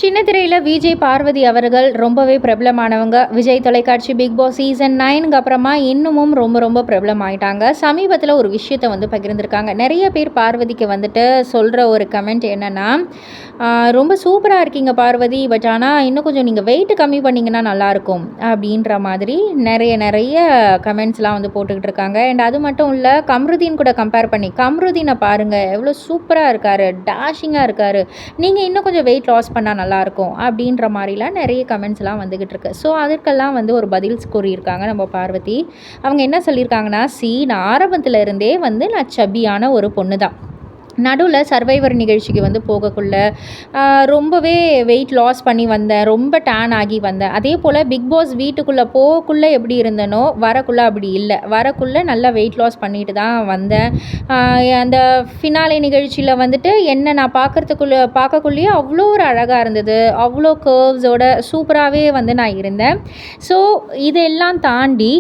சின்ன திரையில் விஜய் பார்வதி அவர்கள் ரொம்பவே பிரபலமானவங்க. விஜய் தொலைக்காட்சி பிக் பாஸ் சீசன் 9க்கு அப்புறமா இன்னமும் ரொம்ப ரொம்ப பிரபலம் ஆயிட்டாங்க. சமீபத்தில் ஒரு விஷயத்தை வந்து பகிர்ந்திருக்காங்க. நிறைய பேர் பார்வதிக்கு வந்துட்டு சொல்கிற ஒரு கமெண்ட் என்னென்னா, ரொம்ப சூப்பராக இருக்கீங்க பார்வதி, பட் ஆனால் இன்னும் கொஞ்சம் நீங்கள் வெயிட் கம்மி பண்ணிங்கன்னா நல்லாயிருக்கும் அப்படின்ற மாதிரி நிறைய கமெண்ட்ஸ்லாம் வந்து போட்டுக்கிட்டு இருக்காங்க. அண்ட் அது மட்டும் இல்லை, கம்ருதீன் கூட கம்பேர் பண்ணி, கம்ருதீனை பாருங்கள் எவ்வளோ சூப்பராக இருக்கார், டேஷிங்காக இருக்கார், நீங்கள் இன்னும் கொஞ்சம் வெயிட் லாஸ் பண்ணால் நல்லாயிருக்கும் அப்படின்ற மாதிரிலாம் நிறைய கமெண்ட்ஸ்லாம் வந்துக்கிட்டு இருக்கு. ஸோ அதற்கெல்லாம் வந்து ஒரு பதில் கூறியிருக்காங்க நம்ம பார்வதி. அவங்க என்ன சொல்லியிருக்காங்கன்னா, நான் ஆரம்பத்தில் இருந்தே வந்து நான் சப்பியான ஒரு பொண்ணு தான். நடுவில் சர்வைவர் நிகழ்ச்சிக்கு வந்து போகக்குள்ள ரொம்பவே வெயிட் லாஸ் பண்ணி வந்தேன், ரொம்ப டேன் ஆகி வந்தேன். அதே போல் பிக் பாஸ் வீட்டுக்குள்ளே போகக்குள்ளே எப்படி இருந்தனோ வரக்குள்ளே அப்படி இல்லை. வரக்குள்ளே நல்லா வெயிட் லாஸ் பண்ணிட்டு தான் வந்தேன். அந்த ஃபினாலே நிகழ்ச்சியில் வந்துட்டு என்ன நான் பார்க்கக்குள்ளேயே அவ்வளோ ஒரு அழகாக இருந்தது, அவ்வளோ கர்வ்ஸோட சூப்பராகவே வந்து நான் இருந்தேன். ஸோ இதெல்லாம் தாண்டி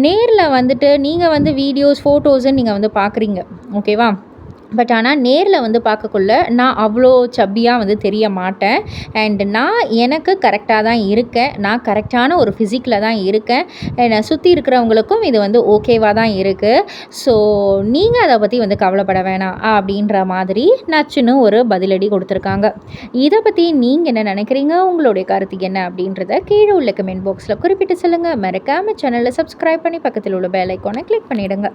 நேரில் வந்துட்டு நீங்கள் வந்து வீடியோஸ் ஃபோட்டோஸுன்னு நீங்கள் வந்து பார்க்குறீங்க, ஓகேவா? பட் ஆனால் நேரில் வந்து பார்க்கக்குள்ள நான் அவ்வளோ சப்பியாக வந்து தெரிய மாட்டேன். அண்ட் நான் எனக்கு கரெக்டாக தான் இருக்கேன், நான் கரெக்டான ஒரு ஃபிசிக்கில் தான் இருக்கேன். என்னை சுற்றி இருக்கிறவங்களுக்கும் இது வந்து ஓகேவாக தான் இருக்குது. ஸோ நீங்கள் அதை பற்றி வந்து கவலைப்பட வேணாம் அப்படின்ற மாதிரி நச்சுன்னு ஒரு பதிலடி கொடுத்துருக்காங்க. இதை பற்றி நீங்கள் என்ன நினைக்கிறீங்க, உங்களுடைய கருத்து என்ன அப்படின்றத கீழே உள்ள கமெண்ட் பாக்ஸில் குறிப்பிட்டு சொல்லுங்கள். மறக்காமல் சேனலை சப்ஸ்கிரைப் பண்ணி பக்கத்தில் உள்ள பெல் ஐக்கானை கிளிக் பண்ணிவிடுங்க.